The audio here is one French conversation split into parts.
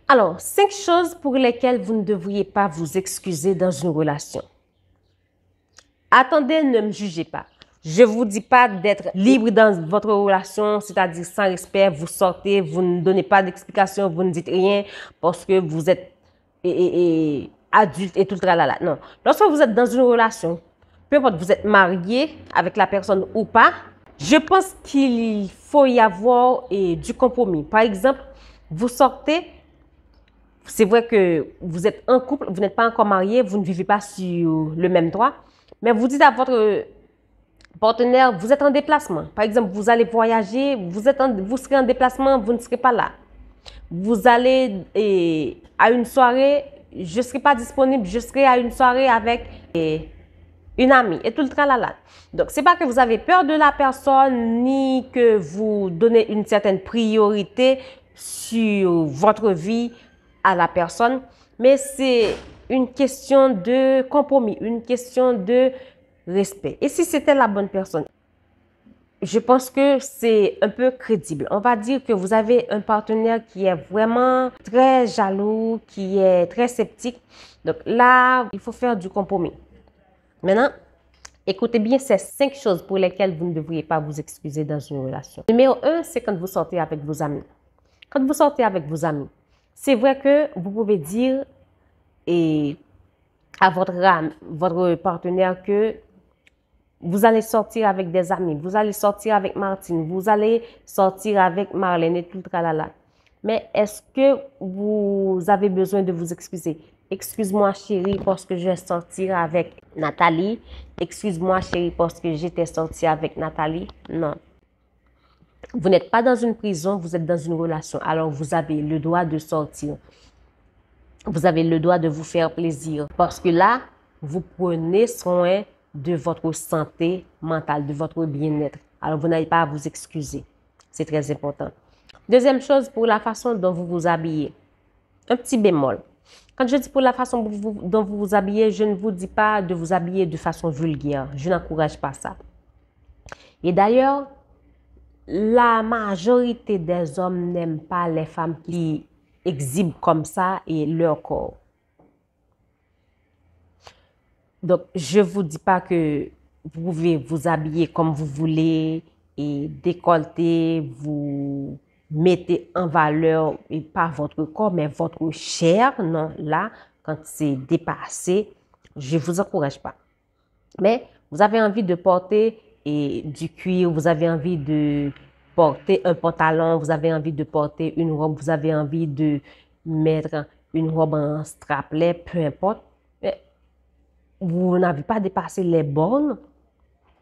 Alors, 5 choses pour lesquelles vous ne devriez pas vous excuser dans une relation. Attendez, ne me jugez pas. Je ne vous dis pas d'être libre dans votre relation, c'est-à-dire sans respect, vous sortez, vous ne donnez pas d'explication, vous ne dites rien parce que vous êtes adulte et tout le tralala. Non. Lorsque vous êtes dans une relation, peu importe vous êtes marié avec la personne ou pas, je pense qu'il faut y avoir du compromis. Par exemple, vous sortez, c'est vrai que vous êtes en couple, vous n'êtes pas encore marié, vous ne vivez pas sur le même droit, mais vous dites à votre partenaire, vous êtes en déplacement. Par exemple, vous allez voyager, vous serez en déplacement, vous ne serez pas là. Vous allez à une soirée, je ne serai pas disponible, je serai à une soirée avec une amie et tout le tralala. Donc, ce n'est pas que vous avez peur de la personne, ni que vous donnez une certaine priorité sur votre vie à la personne, mais c'est une question de compromis, une question de respect. Et si c'était la bonne personne, je pense que c'est un peu crédible. On va dire que vous avez un partenaire qui est vraiment très jaloux, qui est très sceptique. Donc là, il faut faire du compromis. Maintenant, écoutez bien ces 5 choses pour lesquelles vous ne devriez pas vous excuser dans une relation. Numéro 1, c'est quand vous sortez avec vos amis. Quand vous sortez avec vos amis, c'est vrai que vous pouvez dire à votre partenaire que vous allez sortir avec des amis, vous allez sortir avec Martine, vous allez sortir avec Marlène et tout le tralala. Mais est-ce que vous avez besoin de vous excuser? Excuse-moi chérie parce que je vais sortir avec Nathalie. Excuse-moi chérie parce que j'étais sortie avec Nathalie. Non. Vous n'êtes pas dans une prison, vous êtes dans une relation. Alors vous avez le droit de sortir. Vous avez le droit de vous faire plaisir. Parce que là, vous prenez soin de votre santé mentale, de votre bien-être. Alors, vous n'avez pas à vous excuser. C'est très important. Deuxième chose, pour la façon dont vous vous habillez. Un petit bémol. Quand je dis pour la façon dont vous vous habillez, je ne vous dis pas de vous habiller de façon vulgaire. Je n'encourage pas ça. Et d'ailleurs, la majorité des hommes n'aiment pas les femmes qui exhibent comme ça et leur corps. Donc, je ne vous dis pas que vous pouvez vous habiller comme vous voulez et décolleter, vous mettez en valeur, et pas votre corps, mais votre chair. Non, là, quand c'est dépassé, je ne vous encourage pas. Mais vous avez envie de porter du cuir, vous avez envie de porter un pantalon, vous avez envie de porter une robe, vous avez envie de mettre une robe en strapless, peu importe. Vous n'avez pas dépassé les bornes,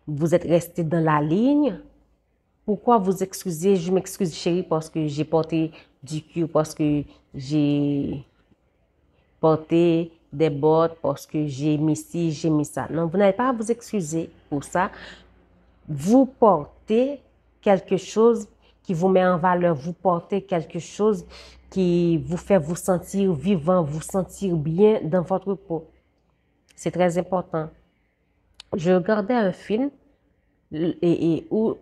vous êtes resté dans la ligne. Pourquoi vous excusez? Je m'excuse chérie parce que j'ai porté du cuir, parce que j'ai porté des bottes, parce que j'ai mis ci, j'ai mis ça. Non, vous n'avez pas à vous excuser pour ça. Vous portez quelque chose qui vous met en valeur, vous portez quelque chose qui vous fait vous sentir vivant, vous sentir bien dans votre peau. C'est très important. Je regardais un film ou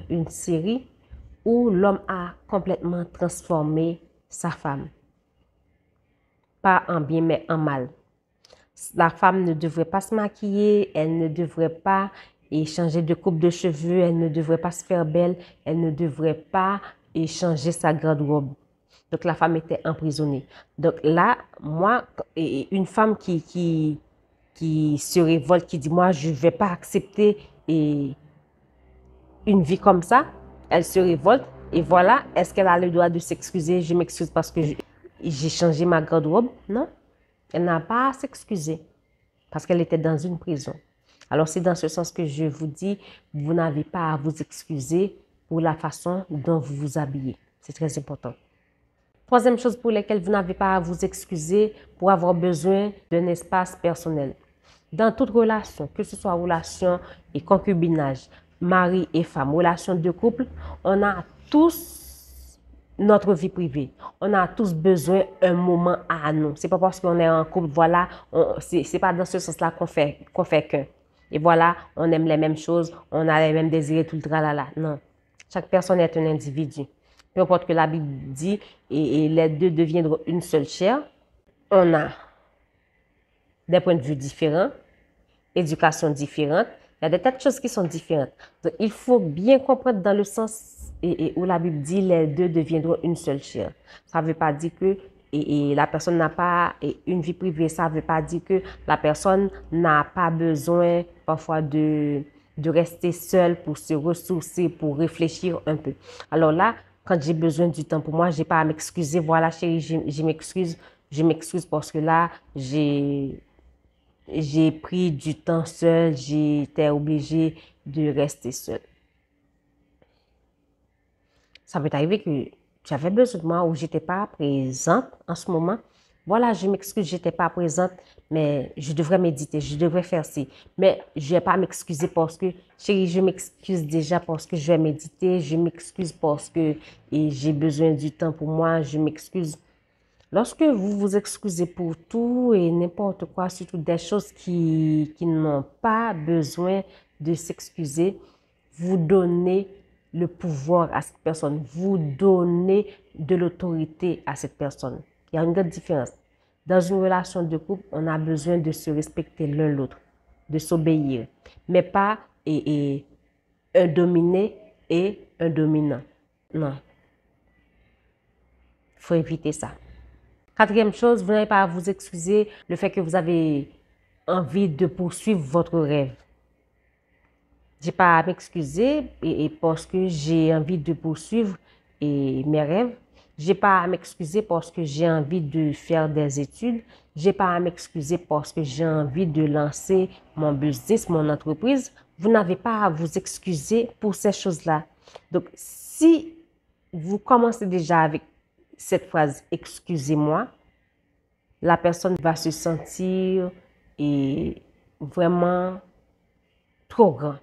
une série où l'homme a complètement transformé sa femme. Pas en bien, mais en mal. La femme ne devrait pas se maquiller, elle ne devrait pas changer de coupe de cheveux, elle ne devrait pas se faire belle, elle ne devrait pas changer sa garde-robe. Donc, la femme était emprisonnée. Donc là, moi, une femme qui se révolte, qui dit, moi, je ne vais pas accepter une vie comme ça, elle se révolte. Et voilà, est-ce qu'elle a le droit de s'excuser? Je m'excuse parce que j'ai changé ma garde-robe. Non, elle n'a pas à s'excuser parce qu'elle était dans une prison. Alors, c'est dans ce sens que je vous dis, vous n'avez pas à vous excuser pour la façon dont vous vous habillez. C'est très important. Troisième chose pour laquelle vous n'avez pas à vous excuser pour avoir besoin d'un espace personnel. Dans toute relation, que ce soit relation et concubinage, mari et femme, relation de couple, on a tous notre vie privée. On a tous besoin d'un moment à nous. C'est pas parce qu'on est en couple, voilà, c'est pas dans ce sens-là qu'on fait qu'un. Et voilà, on aime les mêmes choses, on a les mêmes désirs et tout le tralala. Non. Chaque personne est un individu. peu importe que la Bible dit, et les deux deviendront une seule chair, on a des points de vue différents, éducation différente, il y a des tas de choses qui sont différentes. Donc, il faut bien comprendre dans le sens où la Bible dit les deux deviendront une seule chair. Ça ne veut pas dire que la personne n'a pas une vie privée. Ça ne veut pas dire que la personne n'a pas besoin parfois de rester seule pour se ressourcer, pour réfléchir un peu. Alors là, quand j'ai besoin du temps pour moi, je n'ai pas à m'excuser. Voilà, chérie, je m'excuse. Je m'excuse parce que là, j'ai pris du temps seul, j'étais obligée de rester seule. Ça peut arriver que tu avais besoin de moi ou j'étais pas présente en ce moment. Voilà, je m'excuse, j'étais pas présente, mais je devrais méditer, je devrais faire ci. Mais je vais pas m'excuser parce que, chérie, je m'excuse déjà parce que je vais méditer, je m'excuse parce que j'ai besoin du temps pour moi, je m'excuse. Lorsque vous vous excusez pour tout et n'importe quoi, surtout des choses qui n'ont pas besoin de s'excuser, vous donnez le pouvoir à cette personne, vous donnez de l'autorité à cette personne. Il y a une grande différence. Dans une relation de couple, on a besoin de se respecter l'un l'autre, de s'obéir, mais pas un dominé et un dominant. Non, il faut éviter ça. Quatrième chose, vous n'avez pas à vous excuser le fait que vous avez envie de poursuivre votre rêve. Je n'ai pas à m'excuser parce que j'ai envie de poursuivre mes rêves. Je n'ai pas à m'excuser parce que j'ai envie de faire des études. Je n'ai pas à m'excuser parce que j'ai envie de lancer mon business, mon entreprise. Vous n'avez pas à vous excuser pour ces choses-là. Donc, si vous commencez déjà avec cette phrase « excusez-moi », la personne va se sentir vraiment trop grand.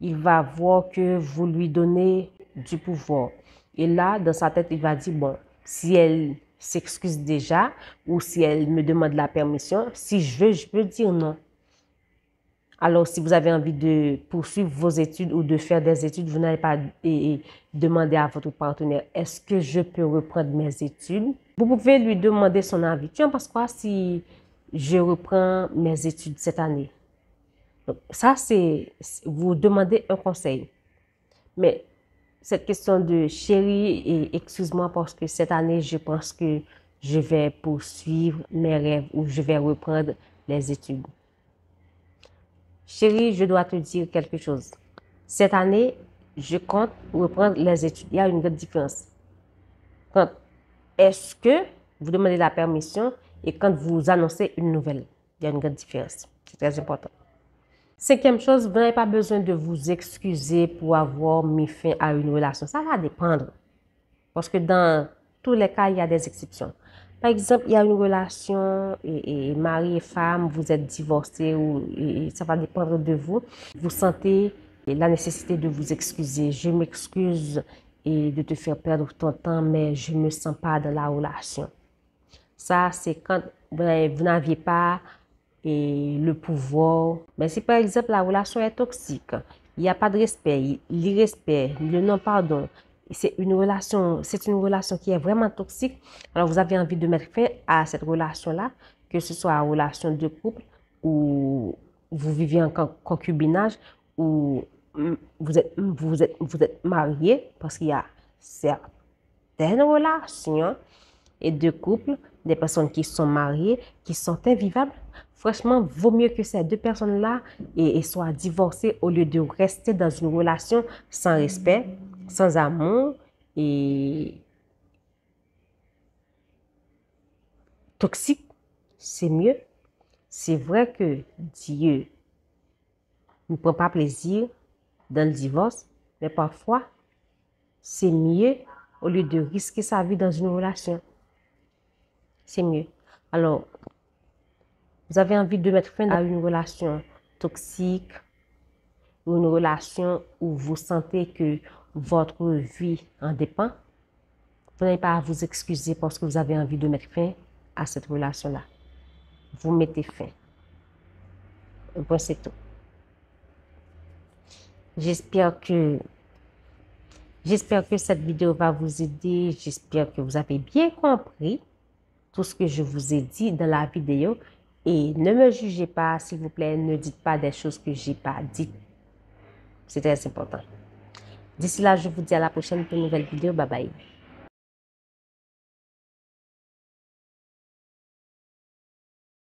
Il va voir que vous lui donnez du pouvoir. Et là, dans sa tête, il va dire, bon, si elle s'excuse déjà ou si elle me demande la permission, si je peux dire non. Alors, si vous avez envie de poursuivre vos études ou de faire des études, vous n'allez pas demander à votre partenaire, est-ce que je peux reprendre mes études? Vous pouvez lui demander son avis. Tu en penses quoi si je reprends mes études cette année? Donc, ça, c'est vous demandez un conseil. Mais cette question de chérie, et excuse-moi parce que cette année, je pense que je vais poursuivre mes rêves ou je vais reprendre les études. Chérie, je dois te dire quelque chose. Cette année, je compte reprendre les études. Il y a une grande différence. Quand est-ce que vous demandez la permission et quand vous annoncez une nouvelle, il y a une grande différence. C'est très important. Cinquième chose, vous n'avez pas besoin de vous excuser pour avoir mis fin à une relation. Ça va dépendre. Parce que dans tous les cas, il y a des exceptions. Par exemple, il y a une relation et mari et femme, vous êtes divorcés ou ça va dépendre de vous. Vous sentez la nécessité de vous excuser. Je m'excuse et de te faire perdre ton temps, mais je ne me sens pas dans la relation. Ça, c'est quand vous n'aviez pas le pouvoir. Mais si par exemple la relation est toxique, il n'y a pas de respect, l'irrespect, le non-pardon, c'est une relation qui est vraiment toxique. Alors vous avez envie de mettre fin à cette relation-là, que ce soit une relation de couple ou vous vivez en concubinage ou vous êtes marié, parce qu'il y a certaines relations et de couples, des personnes qui sont mariées, qui sont invivables. Franchement, vaut mieux que ces deux personnes-là soient divorcées au lieu de rester dans une relation sans respect, sans amour et toxique. C'est mieux. C'est vrai que Dieu ne prend pas plaisir dans le divorce, mais parfois, c'est mieux au lieu de risquer sa vie dans une relation. C'est mieux. Alors, vous avez envie de mettre fin à une relation toxique ou une relation où vous sentez que votre vie en dépend. Vous n'avez pas à vous excuser parce que vous avez envie de mettre fin à cette relation-là. Vous mettez fin. Bon, c'est tout. J'espère que J'espère que cette vidéo va vous aider. J'espère que vous avez bien compris tout ce que je vous ai dit dans la vidéo. Et ne me jugez pas, s'il vous plaît. Ne dites pas des choses que je n'ai pas dites. C'est très important. D'ici là, je vous dis à la prochaine pour une nouvelle vidéo. Bye bye.